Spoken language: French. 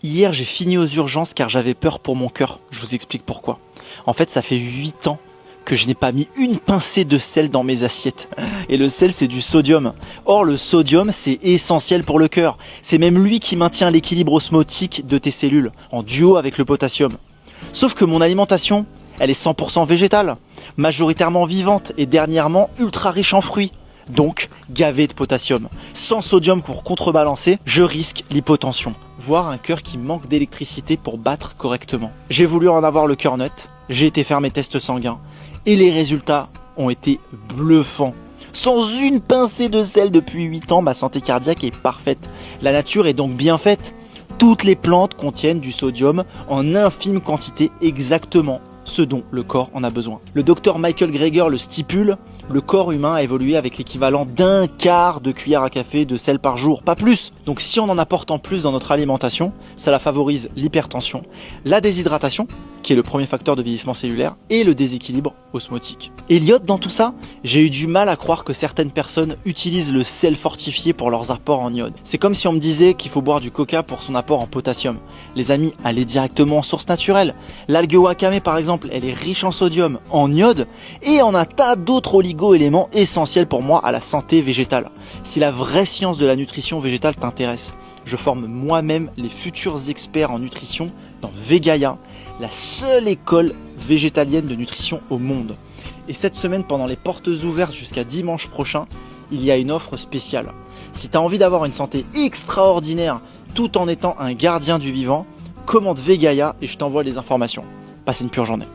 Hier, j'ai fini aux urgences car j'avais peur pour mon cœur. Je vous explique pourquoi. En fait, ça fait 8 ans que je n'ai pas mis une pincée de sel dans mes assiettes. Et le sel, c'est du sodium. Or, le sodium, c'est essentiel pour le cœur. C'est même lui qui maintient l'équilibre osmotique de tes cellules, en duo avec le potassium. Sauf que mon alimentation, elle est 100% végétale, majoritairement vivante et dernièrement ultra riche en fruits. Donc, gavé de potassium. Sans sodium pour contrebalancer, je risque l'hypotension, voire un cœur qui manque d'électricité pour battre correctement. J'ai voulu en avoir le cœur net, j'ai été faire mes tests sanguins, et les résultats ont été bluffants. Sans une pincée de sel depuis 8 ans, ma santé cardiaque est parfaite. La nature est donc bien faite. Toutes les plantes contiennent du sodium en infime quantité, exactement ce dont le corps en a besoin. Le docteur Michael Greger le stipule, le corps humain a évolué avec l'équivalent d'un quart de cuillère à café de sel par jour, pas plus. Donc si on en apporte en plus dans notre alimentation, ça la favorise l'hypertension, la déshydratation, qui est le premier facteur de vieillissement cellulaire, et le déséquilibre osmotique. Et l'iode dans tout ça, j'ai eu du mal à croire que certaines personnes utilisent le sel fortifié pour leurs apports en iode. C'est comme si on me disait qu'il faut boire du coca pour son apport en potassium. Les amis, allez directement en source naturelle. L'algue wakame par exemple, elle est riche en sodium, en iode, et en un tas d'autres oligo-éléments essentiels pour moi à la santé végétale. Si la vraie science de la nutrition végétale t'intéresse, je forme moi-même les futurs experts en nutrition dans Vegaia, la seule école végétalienne de nutrition au monde. Et cette semaine, pendant les portes ouvertes jusqu'à dimanche prochain, il y a une offre spéciale. Si tu as envie d'avoir une santé extraordinaire tout en étant un gardien du vivant, commande Vegaia et je t'envoie les informations. Passe une pure journée.